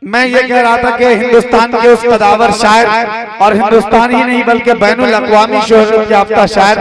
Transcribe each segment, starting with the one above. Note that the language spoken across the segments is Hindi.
मैं ये कह रहा था कि हिंदुस्तान के उस कदावर शायर और हिंदुस्तान ही नहीं बल्कि बैनुल अक़वामी शोहरत याफ्ता शायर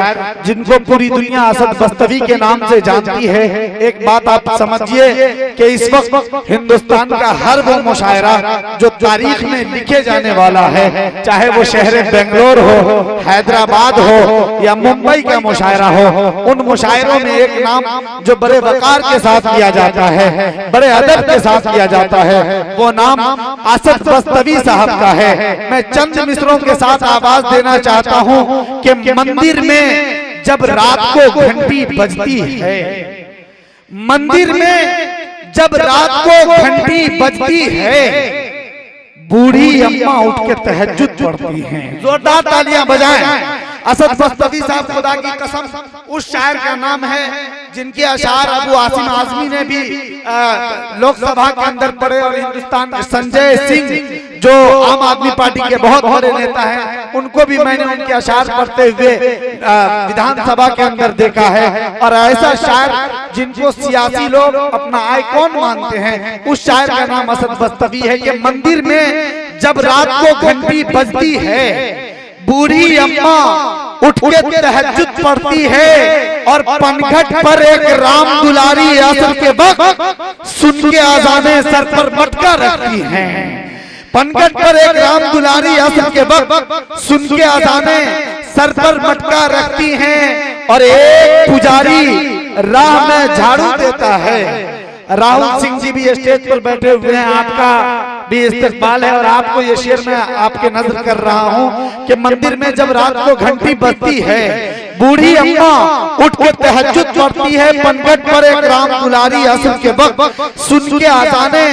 जिनको पूरी दुनिया असद बस्तवी के नाम से जानती है, एक बात आप समझिए कि इस वक्त हिंदुस्तान का हर वो मुशायरा जो तारीख में लिखे जाने वाला है, चाहे वो शहर बेंगलोर हो, हैदराबाद हो या मुंबई का मुशायरा हो, उन मुशायरों में एक नाम जो बड़े वकार के साथ किया जाता है, बड़े अदब के साथ किया जाता है, वो नाम असद बस्तवी साहब का है। मैं चंद मिसरों के साथ आवाज देना चाहता हूं कि मंदिर में जब रात को घंटी बजती है, मंदिर में जब रात को घंटी बजती है, बूढ़ी अम्मा उठ के तहज्जुद पढ़ती हैं। जोरदार तालियां बजाएं। असद बस्तवी साहब, खुदा की कसम, उस शायर का नाम है जिनके अशार अबू आसिम आजमी ने भी लोकसभा के अंदर पढ़े और हिंदुस्तान संजय सिंह जो आम आदमी पार्टी के बहुत बड़े नेता हैं, उनको भी मैंने उनके अशार पढ़ते हुए विधानसभा के अंदर देखा है। और ऐसा शायर जिनको सियासी लोग अपना आइकॉन मानते हैं, उस शायर का नाम असद बस्तवी है। कि मंदिर में जब रात को घंटी बजती है, बूढ़ी अम्मा उठ के तहज्जुद पढ़ती है और पनघट पर एक राम दुलारी असर के वक्त सुन के आजाने सर पर मटका रखती हैं। पनघट पर एक राम दुलारी असर के वक्त सुन के आजाने सर पर मटका रखती हैं और एक पुजारी राह में झाड़ू देता है। राहुल सिंह जी भी स्टेज पर बैठे हुए हैं, आपका भी इस्तकबाल है और आपको ये शेर मैं आपके नजर कर रहा हूँ कि मंदिर में जब रात को घंटी बजती है, बूढ़ी अम्मा उठ के तहज्जुद पढ़ती है, पनघट पर एक राम दुलारी असर के वक्त सुन के आजाने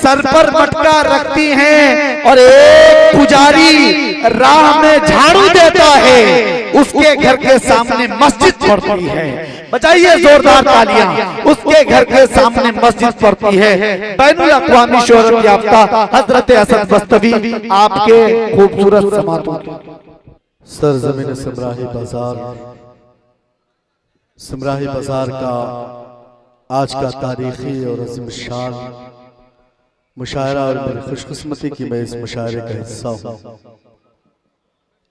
सर पर मटका रखती हैं और एक पुजारी राह में झाड़ू देता है, उसके घर के सामने मस्जिद पड़ती है। बजाइए जोरदार तालियां। उसके घर के सामने मस्जिद पड़ती है। बैनुल अक़वामी शोहरत याफ्ता हजरत असद बस्तवी आपके खूबसूरत समातों सरजमीन सिमराही बाजार का आज का तारीखी और अज़ीम शान मुशायरा और मेरी खुशकिस्मती की मैं इस मुशायरे का हिस्सा हूँ।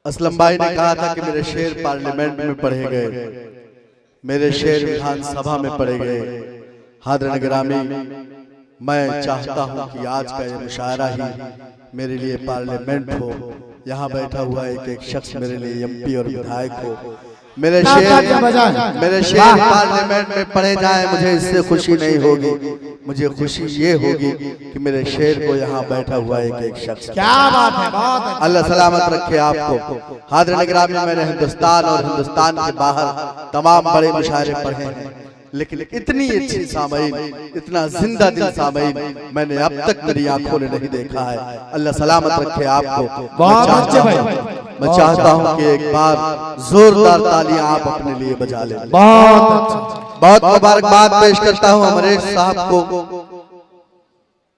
असलम भाई ने कहा था कि मेरे शेर पार्लियामेंट में पढ़े गए, मेरे शेर विधानसभा में पढ़े गए। हाज़िरीन गिरामी, मैं चाहता हूं कि आज का ये मुशायरा ही मेरे लिए पार्लियामेंट हो। यहाँ बैठा हुआ एक शख्स मेरे लिए एमपी और विधायक हो। मेरे शेर पार्लियामेंट में पढ़े जाए, मुझे इससे खुशी नहीं होगी। मुझे खुशी ये होगी कि मेरे शेर को यहाँ बैठा हुआ एक शख्स। क्या बात है, बहुत अल्लाह सलामत रखे आपको। हाज़िरीन गिरामी, मैंने हिंदुस्तान और हिंदुस्तान के बाहर तमाम बड़े मुशायरे पढ़े हैं, लेकिन इतनी अच्छी सामईन, इतना जिंदा दिल सामईन मैंने अब तक मेरी आंखों ने नहीं देखा है। अल्लाह सलामत रखे आपको। मैं चाहता हूं कि एक बार जोरदार तालियां आप अपने लिए बजा लें। बहुत मुबारकबाद पेश करता हूं अमरीश साहब को,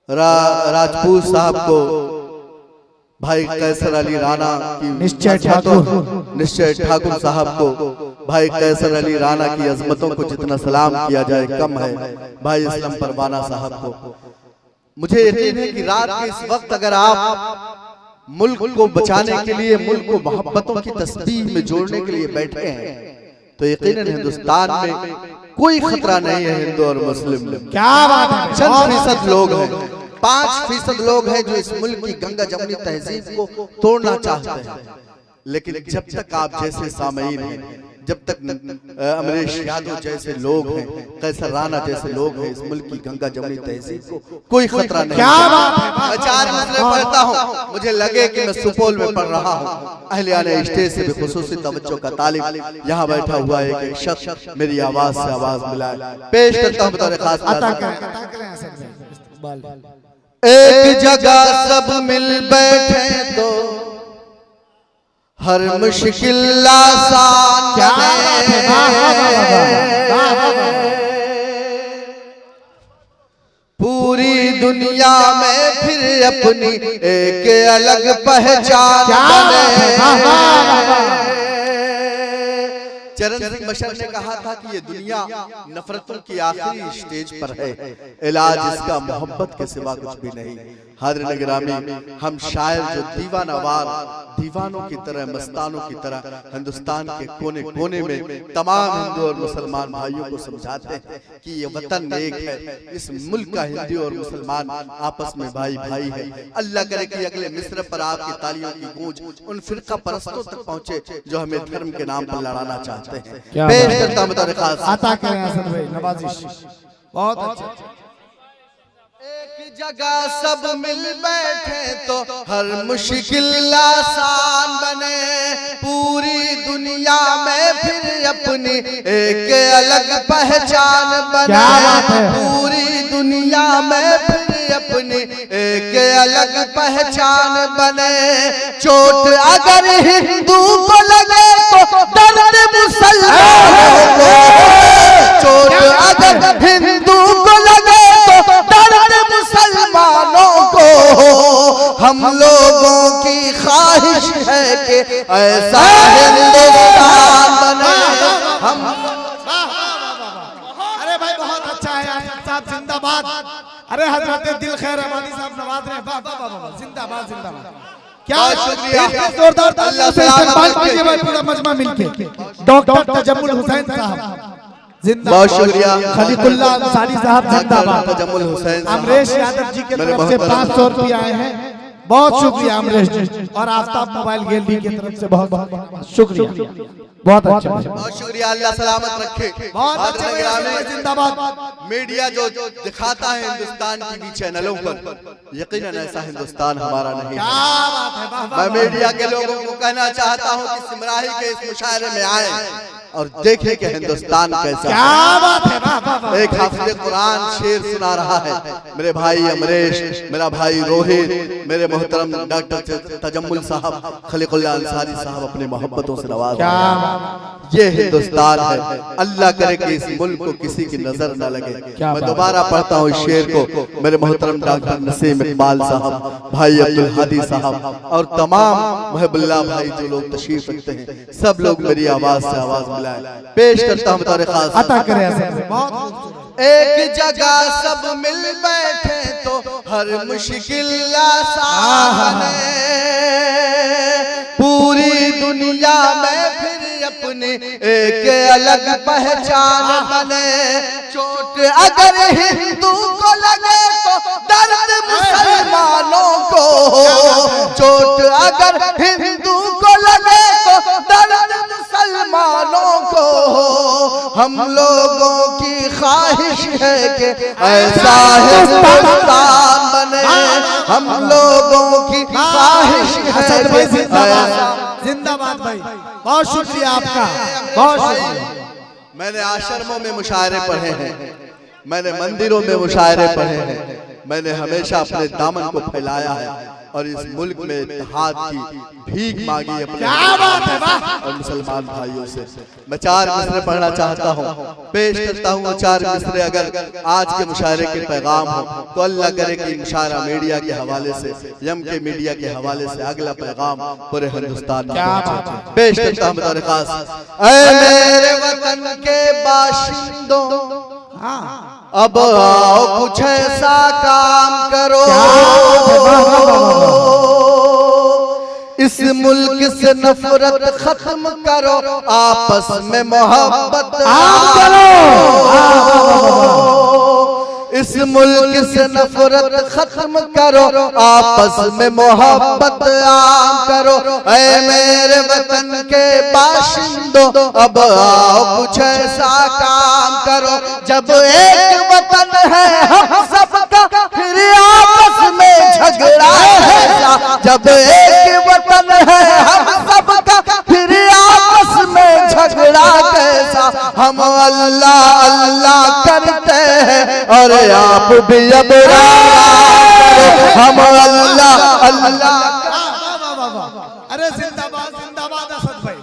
राजपूत साहब को, भाई कैसर अली राणा की, निश्चय ठाकुर साहब को, भाई कैसर अली राणा की अजमतों को जितना सलाम किया जाए कम है, भाई इस्लाम परवाना साहब को। मुझे यकीन है कि रात के इस वक्त अगर आप मुल्क को बचाने के लिए, मुल्क को मोहब्बतों की तस्बीह में जोड़ने के लिए बैठे हैं, तो यकीनन हिंदुस्तान में कोई खतरा नहीं है हिंदू और मुस्लिम में। क्या बात है। चंद फीसद लोग हैं, 5% लोग हैं जो इस मुल्क की गंगा जमनी तहजीब को तोड़ना चाहते हैं। लेकिन जब तक आप जैसे सामईन हैं, जब तक अमरीश यादव जैसे लोग हैं, कैसर राणा जैसे लोग हैं, इस मुल्क की गंगा जमनी तहजीब को कोई खतरा नहीं। क्या बात है। मैं 4 मंजिलें पढ़ता हूँ, मुझे लगे कि मैं सुपौल में पढ़ रहा हूँ। अहलियाने स्टेज से भी खुसूसी तवज्जो का तालिब यहाँ बैठा हुआ एक शख्स मेरी आवाज से आवाज मिलाए। पेश करता हूँ बतौर खास। एक जगह सब मिल बैठे तो हर मुश्किल आसान पूरी दुनिया में फिर अपनी एक अलग पहचान बने। चरण सिंह बशर ने कहा था कि ये दुनिया नफरतों की आखिरी स्टेज पर है, इलाज इसका मोहब्बत के सिवा कुछ भी नहीं। हाज़िरीन गिरामी, हम शायर जो दीवानावार दीवानों की तरह, मस्तानों की तरह हिंदुस्तान के कोने कोने में तमाम हिंदू और मुसलमान भाइयों को समझाते हैं कि ये वतन एक है, इस मुल्क का हिंदू और मुसलमान आपस में भाई भाई है। अल्लाह करे कि अगले मिस्र पर आपकी तालियों की गूंज उन फिरका परस्तों तक पहुंचे जो हमें धर्म के नाम पर लड़ाना चाहते हैं। पेश करता हूं तारीख आता करें असद भाई नवाजिश, बहुत अच्छा। एक जगह सब मिल बैठे तो हर मुश्किल आसान बने, पूरी दुनिया में फिर अपनी एक अलग पहचान बने, पूरी दुनिया में फिर अपनी एक अलग पहचान बने। चोट अगर हिंदू को लगे तो दर्द मुसलमानों को, चोट अगर हिंदू को लगे तो दर्द मुसलमानों को। हम लोगों की ख्वाहिश है कि ऐसा हिंदुस्तान बने। हम अरे भाई बहुत अच्छा है साहब, जिंदाबाद। अरे हजरत दिल खैर अहमदी साहब नवाज रहे, वाह वाह वाह, जिंदाबाद जिंदाबाद। क्या शुक्रिया, जोरदार तालियों से इस्तेमाल कीजिए भाई पूरा मजमा मिलके। डॉक्टर तजम्मुल हुसैन साहब बहुत शुक्रिया, खलीकुल्लाह अंसारी साहब जिंदाबाद, तजम्मुल हुसैन, अमरेश यादव जी की तरफ से 500 रुपये आए हैं, बहुत शुक्रिया अमरेश जी, और आफ्ताब मोबाइल गैलरी की तरफ से बहुत बहुत शुक्रिया, बहुत अच्छा, बहुत शुक्रिया। अल्लाह सलामत रखे। बहुत अच्छे, जिंदाबाद। मीडिया जो दिखाता है हिंदुस्तान टीवी चैनलों पर, यकीनन ऐसा हिंदुस्तान हमारा नहीं है। क्या बात है, मैं मीडिया के लोगों को कहना चाहता हूं कि सिमराही के इस मुशायरे में आए और देखें कि हिंदुस्तान कैसा। क्या बात है, वाह वाह वाह। एक हाफिज़ कुरान शेर सुना रहा है मेरे भाई अमरेश, मेरा भाई रोहित, मेरे मोहतरम डॉक्टर तजम्मुल साहब, खलीकुल्लाह अंसारी साहब अपने मोहब्बतों से नवाज। ये हिंदुस्तान है, अल्लाह करे कि इस मुल्क को किसी की नजर न लगे। मैं दोबारा पढ़ता हूँ इस शेर को, मेरे मोहतरम डॉक्टर नसीम इकबाल साहब, भाई अब्दुल हादी साहब और तमाम महबुल्लाह भाई जो लोग तशरीफ रखते हैं, सब लोग मेरी आवाज से आवाज मिलाए। पेश करता हूँ तारीख अता करे बहुत। एक जगह सब मिल बैठे तो हर मुश्किल आसान बने, पूरी दुनिया में फिर अपनी एक अलग पहचान बने। चोट अगर हिंदू को लगे तो दर्द मुसलमानों को, चोट अगर हिंदू को लगे तो दर्द मुसलमानों को। हम लोगों की ख्वाहिश है कि ऐसा हिंदुस्तान बने, हम लोगों की ख्वाहिश है कि जिंदाबाद भाई, बहुत शुक्रिया आपका, बहुत शुक्रिया। मैंने आश्रमों में मुशायरे पढ़े हैं, मैंने मंदिरों में मुशायरे पढ़े हैं, मैंने हमेशा अपने दामन को फैलाया है और इस मुल्क में इत्तेहाद की भीख मांगी अपने और मुसलमान भाइयों से। मैं 4 मिसरे पढ़ना चाहता हूँ, पेश करता हूँ 4 मिसरे। अगर आज के मुशायरे के पैगाम हो तो अल्लाह करे कि मुशायरा मीडिया के हवाले से, यम के मीडिया के हवाले से अगला पैगाम पूरे हिंदुस्तान में पहुंचे। पेश करता हूँ तारीख़। ऐ मेरे वतन के बाशिंदों, अब आओ कुछ ऐसा काम करो, इस मुल्क से नफरत खत्म करो, आपस में मोहब्बत करो, इस मुल्क से नफरत खत्म करो, आपस में मोहब्बत आम करो। ऐ मेरे वतन के बाशिंदों, अब आओ कुछ ऐसा काम करो, जब एक वतन है हम सबका फिर आपस में झगड़ा कैसा, जब एक वतन है हम सबका फिर आपस में झगड़ा कैसा। हम अल्लाह अल्लाह करते हैं और आप भी अब हम अल्लाह अल्लाह। अरे जिंदाबाद जिंदाबाद असद भाई,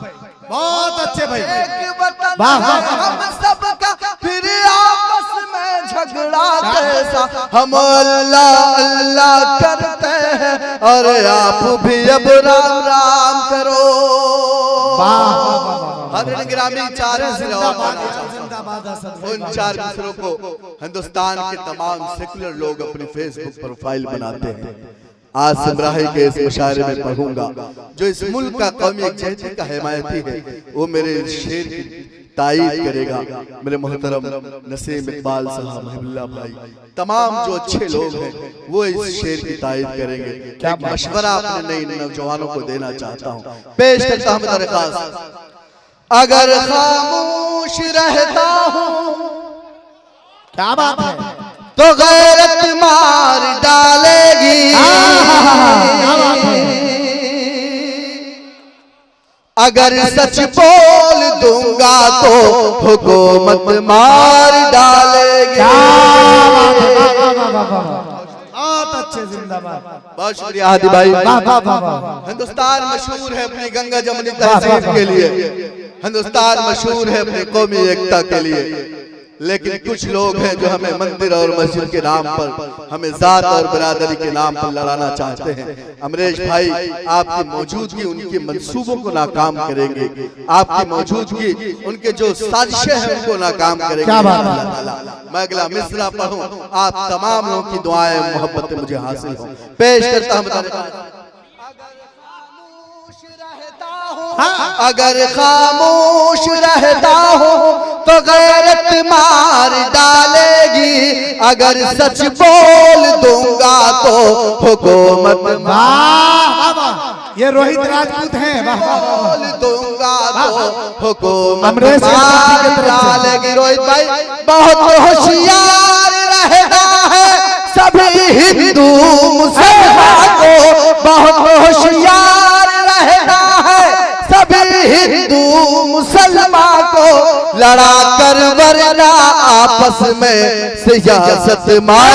बहुत अच्छे भाई। एक वतन हम सबका फिर आपस में झगड़ा कैसा, हम अल्लाह अल्लाह करते हैं और आप भी अब राम राम करो। हाज़िर गिरामी चार मिसरे और पढ़ना चाहता हूं। उन चार मिसरों को हिंदुस्तान के तमाम सेकुलर लोग अपनी फेसबुक प्रोफाइल बनाते हैं। आज समराही के इस मुशायरे में पढ़ूंगा। जो इस मुल्क का कौमी यकजहती का हिमायती है वो मेरे शेर की तारीफ करेगा। मेरे मोहतरम नसीम इकबाल साहब, महबुल्ला भाई, तमाम जो अच्छे लोग हैं वो इस शेर की तारीफ करेंगे। क्या मशवरा अपने नए नौजवानों को देना चाहता हूँ, पेश करता हूँ दरख्वास्त। अगर खामोश रहता हूँ, क्या बात है, तो गैरत मार डालेगी। अगर सच बोल दूंगा तो हुकूमत मार डालेगी। बहुत अच्छे, जिंदाबाद। बहुत शुक्रिया हादी भाई। हिंदुस्तान मशहूर है अपनी गंगा जमुनी तहजीब के लिए, हिंदुस्तान मशहूर है अपनी कौमी एकता के लिए, लेकिन कुछ लोग हैं जो हमें मंदिर और मस्जिद के नाम पर, हमें जात और बिरादरी के नाम पर लड़ाना चाहते हैं। अमरेश भाई, आपकी मौजूदगी उनके मंसूबों को नाकाम करेंगे, आपकी मौजूदगी उनके जो साजिशें हैं उनको नाकाम करेंगे। मैं अगला मिसरा पढ़ूं, आप तमाम लोगों की दुआएं मोहब्बतें मुझे हासिल हो। पेश करता हूं। अगर खामोश रहता हूँ तो गैरत मार डालेगी। अगर सच बोल दूंगा तो हुकूमत ये रोहित राजपूत हैं। बोल दूंगा तो हुकूमत मार डालेगी। रोहित भाई बहुत होशियार रहता है सभी हिंदू मुसलमान को, बहुत होशियार रहता है सभी हिंदू मुसलमान को, लड़ा कर वरना आपस में सियासत मार,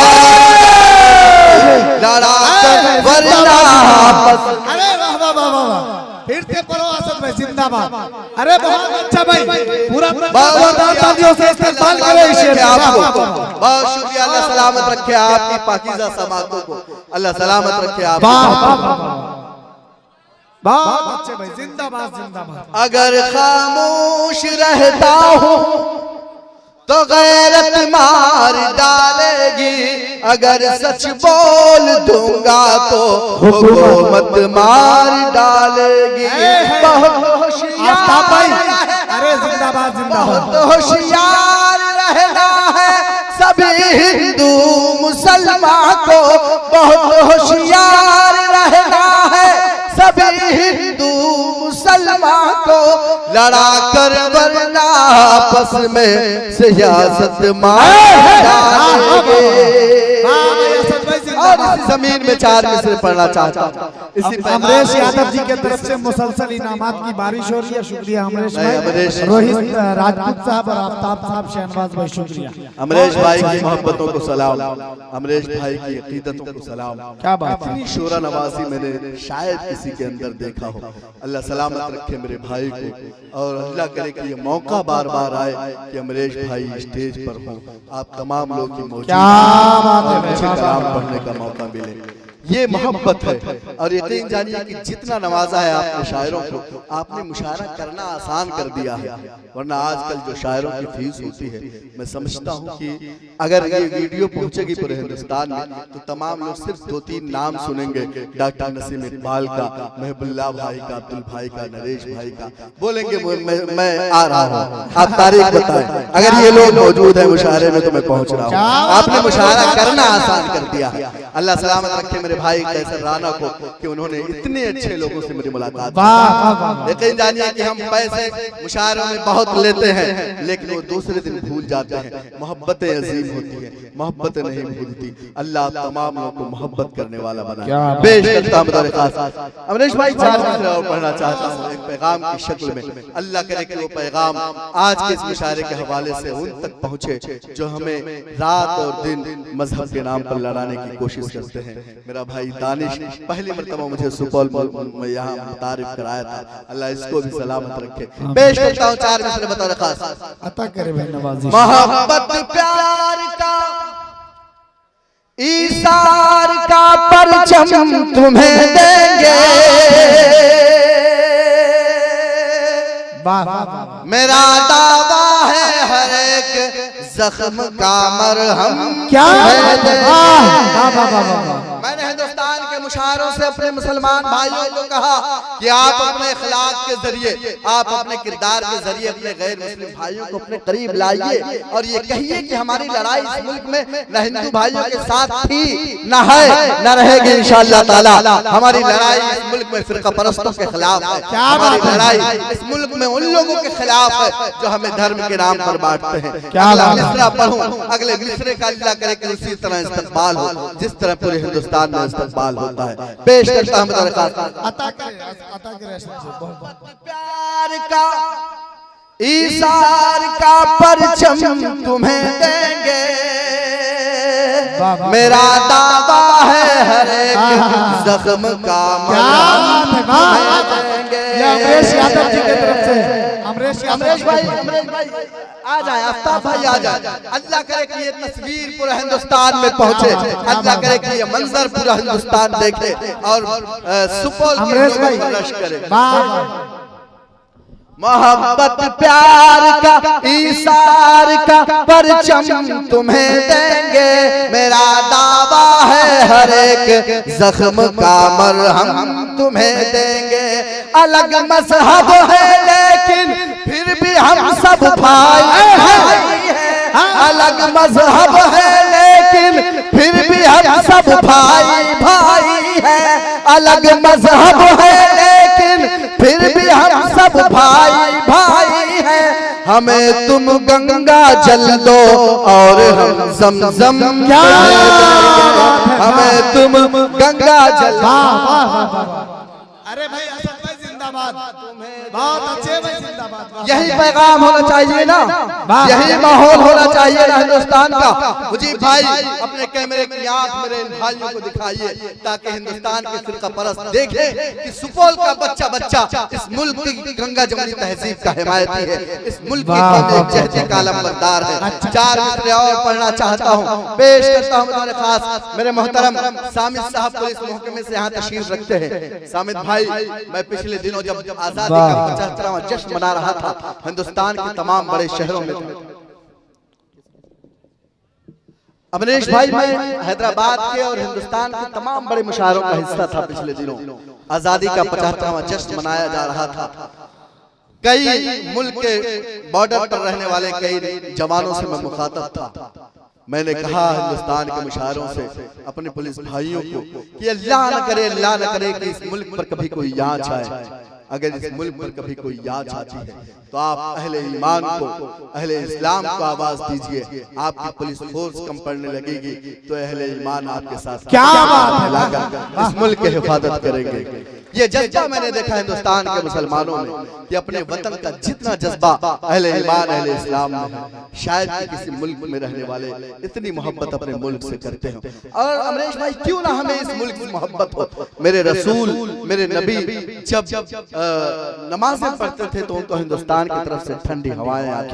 लड़ा कर वरना आपस। अरे वाह वाह वाह वाह, फिर से पढ़ो असद भाई, जिंदाबाद। अरे बहुत अच्छा भाई, पूरा तालियों से इस्तेमाल करें इस शेर आपको। बहुत शुक्रिया, अल्लाह सलामत रखे आपकी पाकीज़ा समातों को, अल्लाह सलामत रखे आपको। बहुत अच्छे भाई, जिंदाबाद जिंदाबाद। अगर खामोश रहता हूँ तो गैरत मार डालेगी। अगर सच बोल दूंगा तो हुकूमत मार डालेगी। बहुत होशियार भाई, अरे जिंदाबाद जिंदाबाद। बहुत होशियार रहना है सभी हिंदू मुसलमान को, बहुत होशियार रहना है सभी हिंदू मुसलमान को, लड़ा कर वरना आपस में सियासत मार डालेंगे। और इसी जमीन में चार मिसरे पढ़ना चाहता हूँ। इसी अमरेश यादव जी के तरफ से मुसलसल इनामात की बारिश हो रही है। शुक्रिया अमरेश भाई, रोहित राजपूत साहब और आफ्ताब साहब, शहनवाज भाई, शुक्रिया। अमरेश भाई की मोहब्बतों को सलाम, अमरेश भाई की अकीदतों को सलाम। क्या बात है, शोरा नवाजी मैंने शायद किसी के अंदर देखा हो। अल्लाह सलामत रखे मेरे भाई को, और अल्लाह करे कि ये मौका बार बार आए कि अमरेश भाई स्टेज पर हो, आप तमाम लोग की मौजूदगी कलाम पढ़ने का मौका मिले। ये मोहब्बत है। और यकीन जानिए कि जितना नवाजा है आपने शायरों को, आपने मुशायरा करना आसान कर दिया है। वरना आजकल जो शायरों की फीस होती है, मैं समझता हूँ कि अगर ये वीडियो पहुंचेगी पूरे हिंदुस्तान में तो तमाम लोग सिर्फ 2-3 नाम सुनेंगे, डॉक्टर नसीम इकबाल का, महबुल्ला भाई का, अब्दुल भाई का, नरेश भाई का, बोलेंगे मैं आ रहा हूँ, आप तारीख बताएं। अगर ये लोग मौजूद है मुशायरे में तो मैं पहुंच रहा हूँ। आपने मुशायरा करना आसान कर दिया। अल्लाह सलामत रखे मेरे भाई कैसर राना को कि उन्होंने इतने अच्छे लोगों से मेरी मुलाकात की। यकीन जानिए कि हम पैसे मुशायरों में बहुत लेते हैं, लेकिन वो दूसरे दिन भूल जाते हैं। मोहब्बतें अजीम होती हैं, मोहब्बतें नहीं भूलती। अल्लाह तमाम लोगों को मोहब्बत करने वाला बना। पेश करता हूं अमरेश भाई, चार मिसरे और पढ़ना चाहता हूँ एक पैगाम की शक्ल में। अल्लाह करे कि वो पैगाम आज के इस मुशायरे के हवाले से उन तक पहुँचे जो हमें रात और दिन मजहब के नाम पर लड़ाने की कोशिश करते हैं। मेरा भाई दानिश पहली मर्तबा मुझे सुपौल में यहाँ तारीफ कराया था, अल्लाह इसको भी सलामत रखे। पेश करता हूँ चार मिसरे बतौर खास। अता करे भाई नवाजी। मोहब्बत प्यार का ईसार का परचम तुम्हें देंगे, मेरा दावा है हर एक जख्म का मरहम क्या मैंने हिंदुस्तान के मुशायरों से अपने मुसलमान भाइयों को कहा कि आप अपने अखलाक के जरिए, आप अपने किरदार के जरिए अपने गैर मुस्लिम भाइयों को अपने करीब लाइए और ये कहिए कि हमारी लड़ाई इस मुल्क में न हिंदू भाइयों के साथ थी, न है, न रहेगी इंशाअल्लाह ताला। हमारी लड़ाई इस मुल्क में फिरका परस्तों के खिलाफ है। हमारी लड़ाई इस मुल्क में उन लोगों के खिलाफ है जो हमें धर्म के नाम पर बांटते हैं। अगला मिसरा पढ़ूं, अगले मिसरे का अल्लाह करे कि उसी तरह इस्तेमाल हो जिस तरह पूरे हिंदुस्तान में इस्तेमाल होता है। पेश करता हूं प्यार का ईसार का परचम तुम्हें देंगे, मेरा दावा है हर एक जख्म का अमरेश यादव जी की तरफ से अमरेश भाई आ जाए, आफ्ताब भाई आ जाए। अल्लाह करे कि ये तस्वीर पूरा हिंदुस्तान में पहुंचे, अल्लाह करे कि ये मंजर पूरा हिंदुस्तान देखे और सुपौल के लोगों को रश करे। मोहब्बत प्यार का ईसार का परचम तुम्हें देंगे, मेरा दावा है हर एक जख्म का मरहम तुम्हें देंगे। अलग मजहब है लेकिन फिर भी हम सब भाई हैं, अलग मजहब है लेकिन फिर भी हम सब भाई भाई हैं, अलग मजहब है लेकिन फिर भी हम सब भाई भाई हैं। हमें तुम गंगा जल दो और हम ज़मज़म, हमें तुम गंगा जल। अरे भाई असद भाई जिंदाबाद, बहुत अच्छे भाई जिंदाबाद। यही पैगाम होना चाहिए ना, यही माहौल होना चाहिए ना हिंदुस्तान का। मुजीब भाई अपने कैमरे की आंख मेरे इन भाइयों को दिखाइए ताकि हिंदुस्तान के फिरका परस्त देखे कि सुपौल का बच्चा बच्चा इस मुल्क की गंगा जमुनी तहजीब का हिमायती है, इस मुल्क की कौम एक जहते का अलमबरदार है। चार मिसरे और पढ़ना चाहता हूँ, पेश करता हूँ मेरे खास मेरे मोहतरम सामिद साहब पुलिस महकमे से यहाँ तशरीफ रखते हैं। सामिद भाई, मैं पिछले दिनों जब आजादी का 75वां जश्न मना रहा था हिंदुस्तान के तमाम बड़े शहरों में, अमरेश भाई मैं हैदराबाद के और हिंदुस्तान के तमाम बड़े मुशायरों का हिस्सा था। पिछले दिनों आजादी का 75वां जश्न मनाया जा रहा था। कई मुल्क के बॉर्डर पर रहने वाले कई जवानों से मैं मुखातब था। मैंने कहा हिंदुस्तान के मुशायरों से अपने पुलिस भाइयों को कि अल्लाह न करे कि इस मुल्क पर कभी कोई याच आए। अगर इस मुल्क पर कभी कोई याच आती है तो आप अहले ईमान को, अहले इस्लाम को आवाज दीजिए। आपकी पुलिस फोर्स कम पड़ने लगेगी तो अहले ईमान आपके साथ क्या बात है, इस मुल्क की हिफाजत करेंगे। ये जज्बा मैंने देखा हिंदुस्तान के मुसलमानों में कि अपने वतन का जितना जज्बा अहले ईमान अहले इस्लाम में है, शायद किसी मुल्क में रहने वाले इतनी मोहब्बत अपने मुल्क से करते हैं। और अमरेश भाई क्यों ना हमें इस मुल्क से मोहब्बत हो। मेरे रसूल मेरे नबी जब नमाजें पढ़ते थे तो उनको हिंदुस्तान की तरफ से ठंडी हवाएं आती।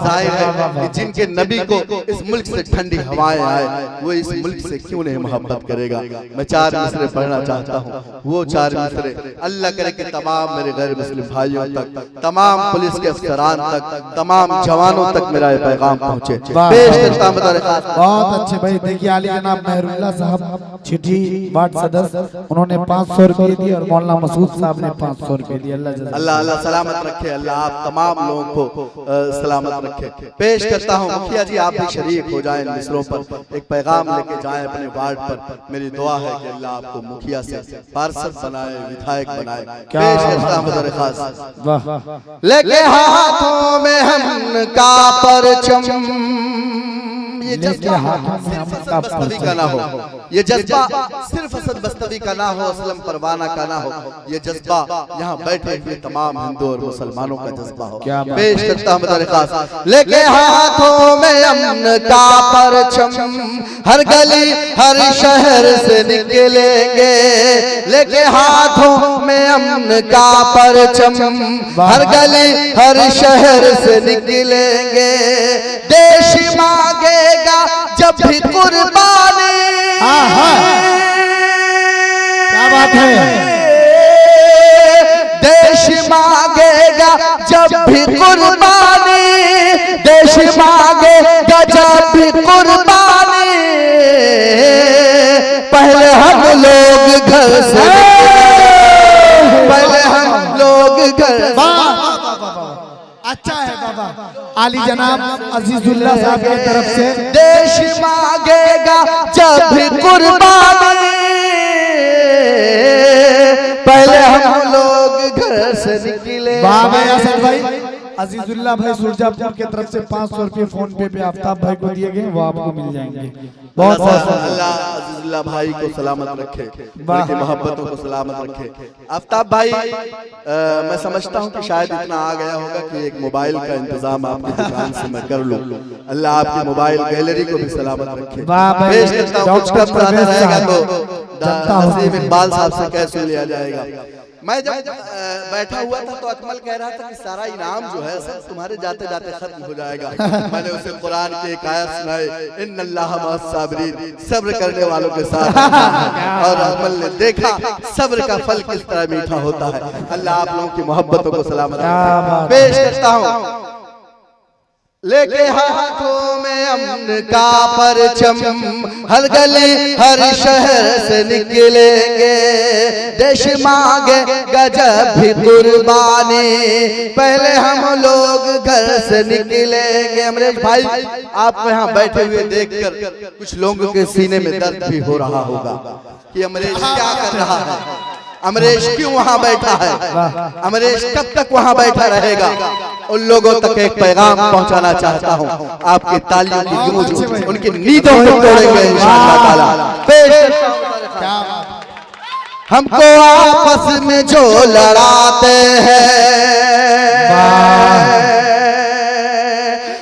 जाहिर है कि जिनके नबी को इस मुल्क से ठंडी हवाएं आए वो इस मुल्क से क्यों नहीं मोहब्बत करेगा। मैं चार मिसरे पढ़ना चाहता हूँ, वो चार मिसरे अल्लाह करे कि तमाम मेरे गैर मुस्लिम भाइयों तक, तमाम पुलिस के अफसरान तक, तमाम जवानों तक मेरा ये पैगाम पहुंचे। पेश करता हूं मेरे खास। बहुत अच्छे भाई। देखिए आली जनाब मेहरुल्लाह साहब चिट्ठी वार्ड सदस्य, उन्होंने 500 रुपये दिए और मौलाना मसूद साहब ने 500 रुपये दिए। अल्लाह सलामत रखे, अल्लाह आप तमाम लोगों को सलामत रखे। पेश करता हूँ मुखिया जी आप भी शरीक हो जाएं मिसरों पर, एक पैगाम लेके जाएं अपने वार्ड पर। मेरी दुआ है कि अल्लाह आपको मुखिया से पार्षद बनाए, विधायक बनाए। पेश करता हूं मेरे खास। लेके हाथों में हम का परचम, ये जज्बा सिर्फ असद बस्तवी का ना हो, ये जज्बा सिर्फ असद बस्तवी का ना हो, असलम परवाना का ना हो, ये जज्बा यहाँ बैठे हुए तमाम हिंदू और मुसलमानों का जज्बा हो। पेश करता हूं मेरे खास। लेके हाथों में अमन का परचम, हर गली हर शहर से निकलेंगे। लेके हाथों में अमन का परचम, हर गली हर शहर से निकलेंगे। देश मांगेगा जब भी कुर्बानी, क्या बात है। देश मांगेगा मांगे गजब भी कुर्बानी, पहले हम लोग घर से पहले हम लोग घर। अच्छा है बाबा। आली जनाब अजीजुल्लाह साहब की तरफ से देश मांगेगा जब भी कुर्बानी, पहले हम लोग घर से निकले। बाबा असद भाई, अजीजुल्लाह भाई सुरजापुर की तरफ से 500 रुपये फोन पे पे आफ्ताब भाई को दिए गए, वो आपको मिल जाएंगे। बहुत बहुत अल्लाह अजीजुल्लाह भाई को सलामत रखे, उनकी मोहब्बतों को सलामत रखे। आफ्ताब भाई मैं समझता हूँ कि शायद इतना आ गया होगा कि एक मोबाइल का इंतजाम आपकी दुकान से मैं कर लूँ। अल्लाह आपकी मोबाइल गैलरी को भी सलामत रखे। पेश करता हूँ, कुछ कम ज्यादा रहेगा तो नसीम इकबाल साहब से कैसे लिया जाएगा। मैं जब बैठा हुआ था तो अकमल कह रहा था कि सारा इनाम जो है सब तुम्हारे जाते जाते खत्म हो जाएगा। मैंने उसे कुरान की एक आयत सुनाई, इन्नल्लाह मअस-साबिरीन, सब्र करने वालों के साथ। और अकमल ने देखा सब्र का फल किस तरह मीठा होता है। अल्लाह आप लोगों की मोहब्बतों को सलामत रखे। पेश करता हूँ, लेके हाथों में अमन का परचम, हर गली हर शहर से निकलेंगे। देश मांगे गजब भी कुर्बानी, पहले हम लोग घर से निकलेंगे। अमरेश भाई आप यहाँ बैठे हुए देखकर कुछ लोगों के सीने में दर्द भी हो रहा होगा कि अमरेश क्या कर रहा है, अमरेश क्यों वहां बैठा है, अमरेश कब तक वहां बैठा रहेगा। उन लोगों तक एक पैगाम पहुंचाना चाहता हूं, आपकी तालियों की गूंज उनकी नींदों को तोड़ेंगे इंशाअल्लाह ताला। हमको आपस में जो लड़ाते हैं,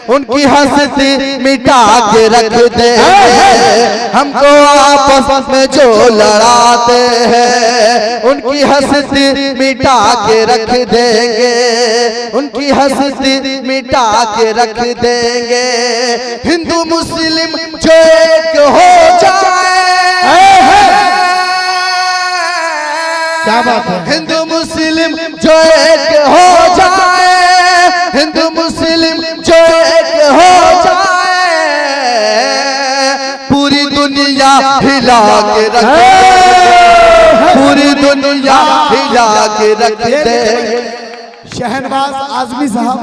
उनकी हंसती मिटा के रख दे। हमको आपस में जो लड़ाते हैं, उनकी हंसती मिटा के रख देंगे, उनकी हंसती मिटा के रख देंगे। हिंदू मुस्लिम जो एक हो जाए, क्या बात है, हिंदू मुस्लिम जो एक हो जाए, हिंदू मुस्लिम जो एक हो जाए, पूरी दुनिया हिला के रख दे, पूरी दुनिया हिला के रख दे। शहनवाज आजमी साहब,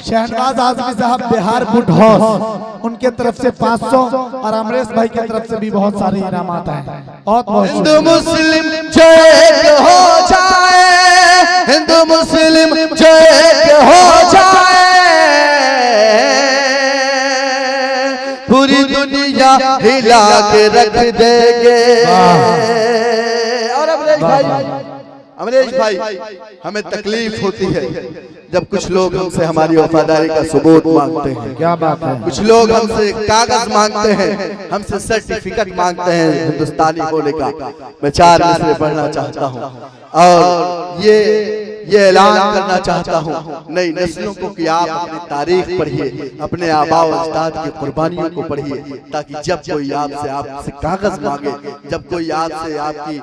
शहनवाज आजमी साहब बिहार बुट हाउस, उनके तरफ से 500 और अमरेश भाई की तरफ से भी बहुत सारे इनाम आता है। बहुत बहुत हिंदू मुस्लिम जो एक हो जाए, हिंदू मुस्लिम जो एक हो जाए, पूरी दुनिया हिला के रख देंगे। और अमरेश भाई हमें तकलीफ होती है जब कुछ लोग हमसे हमारी वफादारी का सबूत मांगते हैं। क्या बात है, कुछ लोग हमसे कागज मांगते हैं, हमसे सर्टिफिकेट मांगते हैं हिंदुस्तानी होने का। मैं 4 मिसरे पढ़ना चाहता हूँ और ये ऐलान करना चाहता हूँ नई नस्लों को कि आप अपनी तारीख पढ़िए, अपने आबा व अजदाद की कुर्बानियों को पढ़िए, ताकि जब कोई आपसे कागज मांगे, जब कोई आपसे आपकी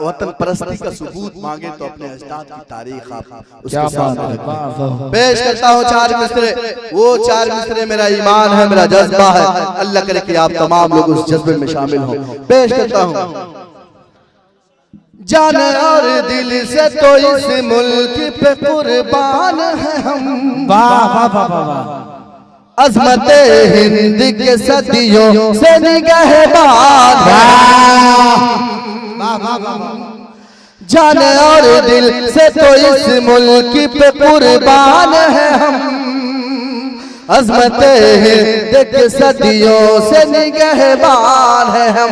वतन परस्ती का सबूत मांगे तो अपने अजदाद की तारीख आप उसके सामने रखें। पेश करता हूँ 4 मिसरे, वो 4 मिसरे मेरा ईमान है, मेरा जज्बा है। अल्लाह करे कि आप तमाम लोग उस जज्बे में शामिल हों। पेश करता हूँ, जान और दिल से तो इस मुल्क पे कुर्बान है हम। वाह वाह वाह वाह, अज़मत हिंद के सदियों से निगहबान, जान और दिल से तो इस मुल्क पे कुर्बान है हम। अज़मत हिंद के सदियों से निगहबान है हम।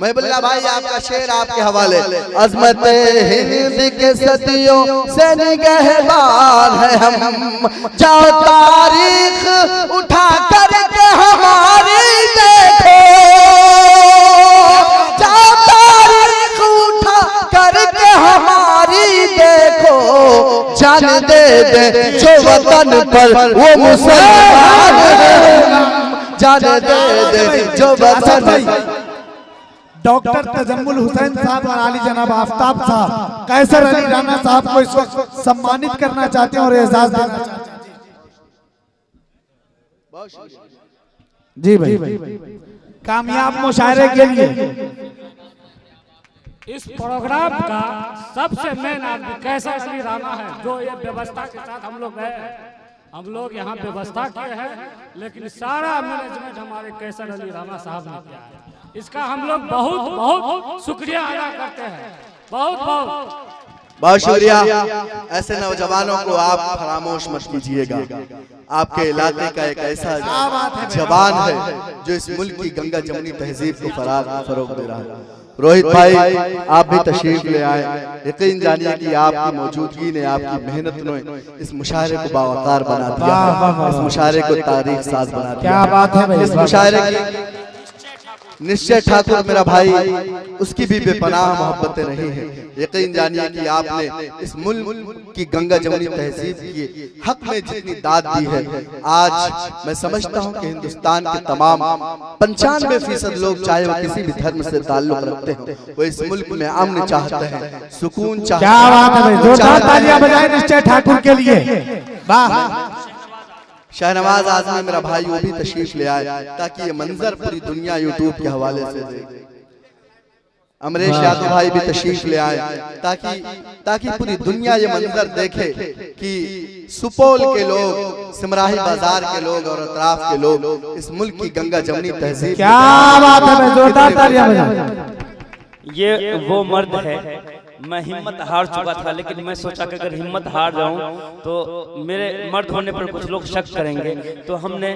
महबुल्ला भाई आपका शेर आपके हवाले। अज़मत हिंद के सदियों से निगहबान है हम। जाओ तारीख उठा करके हमारी देखो, जाओ तारीख उठा करके हमारी देखो। जान दे दे जो वतन पर वो मुसलमान है, जान दे दे जो वतन। डॉक्टर तजम्मुल हुसैन साहब और आली जनाब आफ्ताब साहब कैसर अली राना साहब को इस वक्त सम्मानित करना चाहते हैं और एजाज देना चाहते हैं। जी भाई, कामयाब मुशायरे के लिए इस प्रोग्राम का सबसे मेन आदमी कैसर अली राणा है, जो ये व्यवस्था के साथ हम लोग गए हैं। हम लोग यहाँ व्यवस्था किए हैं, लेकिन सारा मैनेजमेंट हमारे कैसर अली राणा साहब ने किया है। इसका हम लोग बहुत बहुत शुक्रिया अदा करते हैं, बहुत बहुत बहुत शुक्रिया। ऐसे नौजवानों को आप फरामोश मत कीजिएगा। आपके इलाके का एक ऐसा जवान है जो इस मुल्क की गंगा जमुनी तहजीब को फरोग दे रहा है। रोहित भाई, आप भी तशरीफ ले आए। यकीन जानिए कि आपकी मौजूदगी ने, आपकी मेहनत ने इस मुशायरे को बावकार बना दिया है, इस मुशायरे को तारीख साज बना दिया। क्या बात है भाई। इस मुशायरे की निश्चय ठाकुर मेरा भाई, उसकी भी बेपनाह मोहब्बतें रही हैं। यकीन जानिए कि आपने इस मुल्क की गंगा जमुनी तहजीब के हक में जितनी दाद दी है, आज मैं समझता हूं कि हिंदुस्तान के तमाम 95% लोग, चाहे वो किसी भी धर्म से ताल्लुक रखते हो, वो इस मुल्क में अमन चाहते हैं, सुकून चाहते हैं। क्या बात है भाई, जोरदार तालियां बजाएं निश्चय ठाकुर के लिए। वाह। शहनवाज आजमी मेरा भाई वो भी तशरीफ ले आए ताकि ये मंजर पूरी दुनिया यूट्यूब के हवाले से दे। अमरीश यादव भाई भी तशरीफ ले आए ताकि पूरी दुनिया ये मंजर देखे कि सुपौल के लोग, सिमराही बाजार के लोग और अतराफ के लोग इस मुल्क की गंगा जमुनी तहजीब। क्या बात है भाई, जोरदार तालियां बजाएं। ये वो मर्द है, मैं हिम्मत हार चुका था, लेकिन मैं सोचा कि अगर हिम्मत हार जाऊं तो मेरे मर्द होने पर कुछ लोग शक करेंगे, तो हमने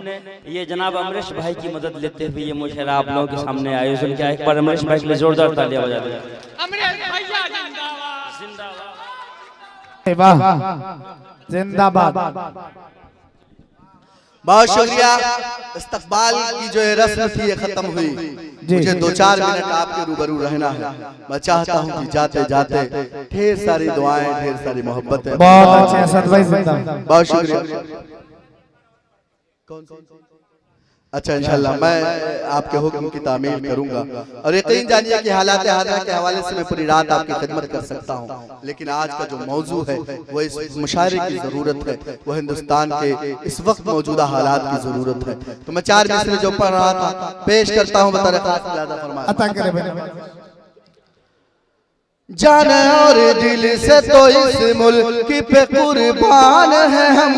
ये जनाब अमरीश भाई की मदद लेते हुए ये मुशायरा आप लोगों के सामने आयोजन किया। एक बार अमरीश भाई के लिए जोरदार तालियां बजा दें। जिंदाबाद। बहुत शुक्रिया। इस्तकबाल की जो रस्म थी ये खत्म हुई। मुझे 2-4 मिनट आपके रूबरू रहना है। मैं चाहता हूं कि जाते जाते ढेर सारी दुआएं, ढेर सारी मोहब्बतें। बहुत अच्छे असद भाई, जिंदाबाद। बहुत शुक्रिया। अच्छा, इंशाल्लाह मैं आपके हुक्म की तामील करूंगा और यकीन जानिए कि हालात हाज़िर के हवाले से मैं पूरी रात आपकी खिदमत कर सकता हूं, लेकिन आज का जो मौजू है वो इस मुशायरे की जरूरत है, वो हिंदुस्तान के इस वक्त मौजूदा हालात की जरूरत है। तो मैं 4 मिसरे जो पढ़ रहा था पेश करता हूं। जान और दिल से तो इस मुल्क पे कुर्बान है हम,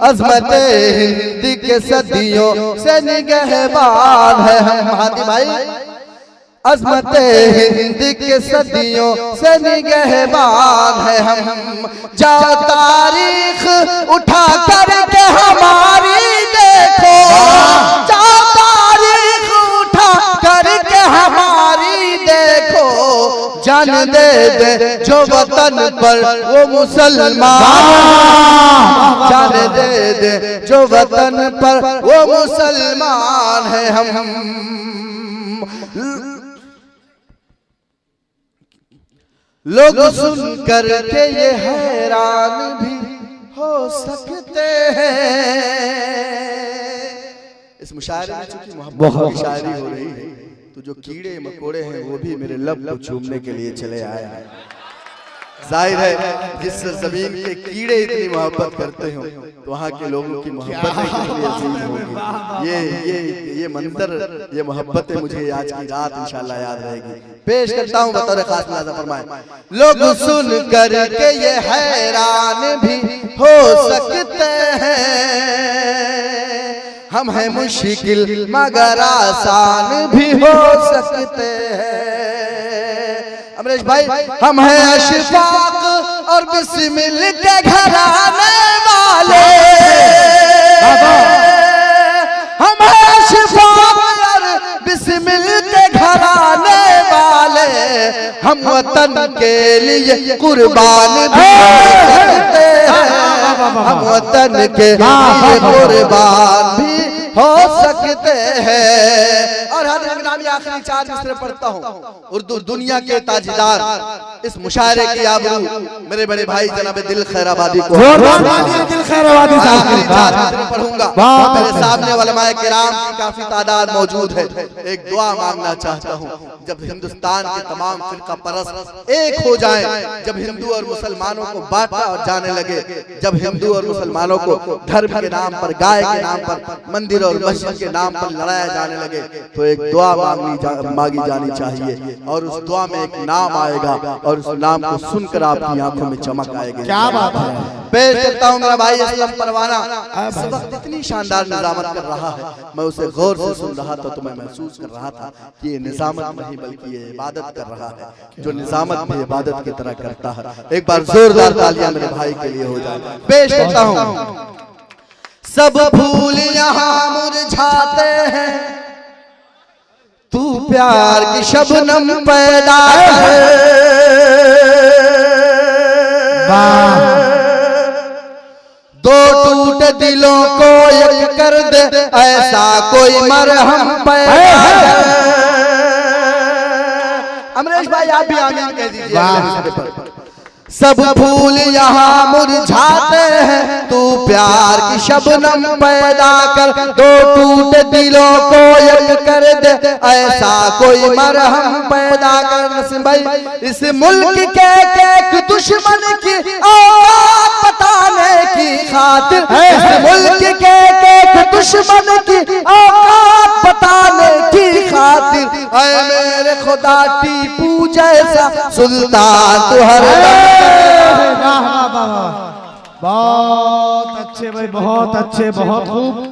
अज़मत हिंद के सदियों से निगहबान है हम। हाथी भाई, अज़मत हिंद के सदियों से निगहबान है हम। जाओ तारीख उठा करके हमारी देखो, जाओ तारीख उठा करके हमारी देखो, जान दे दे जो वतन पर वो मुसलमान, जान दे दे जो वतन पर वो मुसलमान है हम। लोग सुन कर के ये हैरान भी हो सकते हैं। इस मुशायरे में चूंकि मोहब्बत की शायरी हो रही है, तो जो कीड़े मकोड़े हैं वो भी मेरे लब को चूमने के लिए चले आए हैं। जाहिर है जिस जमीन के कीड़े इतनी मोहब्बत करते हो तो वहाँ के लोगों की मोहब्बतें कितनी अजीम होगी। ये मंजर, ये मोहब्बतें मुझे आज की रात इंशाल्लाह याद रहेगी। पेश करता हूँ बतौर खास मुलाज़ा फरमाएं। लोग सुन कर के ये हैरान भी हो सकते हैं, हम हैं मुश्किल मगर आसान भी हो सकते हैं। अमरीश भाई, हम हैं अशफाक और बिस्मिल के घराने वाले, हम हैं अशफाक और बिस्मिल के घराने वाले, हम वतन के लिए कुर्बान भी हो सकते हैं, हम वतन के लिए कुर्बान भी हो सकते हैं। और हर नाम आखिरी 4 मिसरे पढ़ता हूँ। उर्दू दुनिया के ताजदार इस मुशायरे की आबरू मेरे बड़े भाई जनाब दिल खैराबादी को दिल खैराबादी साहब पढ़ूंगा। मेरे सामने उलमाए किराम की काफी तादाद मौजूद है। एक दुआ मांगना चाहता हूँ, जब हिंदुस्तान के तमाम फिरका परस्त एक हो जाएं, जब हिंदू और मुसलमानों को बांटा और जाने लगे, जब हिंदू और मुसलमानों को धर्म के नाम पर, गाय के नाम पर, मंदिर और मस्जिद के नाम पर लड़ाया जाने लगे, तो एक दुआ मांगी जानी चाहिए और उस दुआ में एक नाम आएगा और उस नाम को सुनकर आपकी आंखों में चमक आएगी। क्या बात है। पेश करता हूँ मेरा भाई असलम परवाना, इस वक्त इतनी शानदार निजामत कर रहा है, मैं उसे गौर से सुन रहा था तो मैं महसूस कर रहा था कि ये निजामत नहीं बल्कि ये इबादत कर रहा है। जो निजामत भी इबादत की तरह करता है। एक बार जोरदार तालियां मेरे भाई के लिए हो जाए। पेश करता हूँ, सब फूल यहाँ मुरझाते हैं, तू प्यार की शबनम पैदा दो टूटे दिलों को एक कर दे, ऐसा कोई मरहम पैदा। अमरेश भाई आप भी आमीन कह दीजिए। सब फूल यहाँ मुरझाते हैं, तू प्यार की शबनम पैदा कर, दो टूटे दिलों को एक कर दे, ऐसा कोई मरहम पैदा कर। नसीम भाई, इस मुल्क के एक दुश्मन की औकात बताने की खातिर, इस मुल्क के एक दुश्मन की औकात बताने की खातिर, ऐ मेरे खुदा टीपू जैसा सुल्तान तू हर बहुत अच्छे भाई, बहुत अच्छे, बहुत खूब।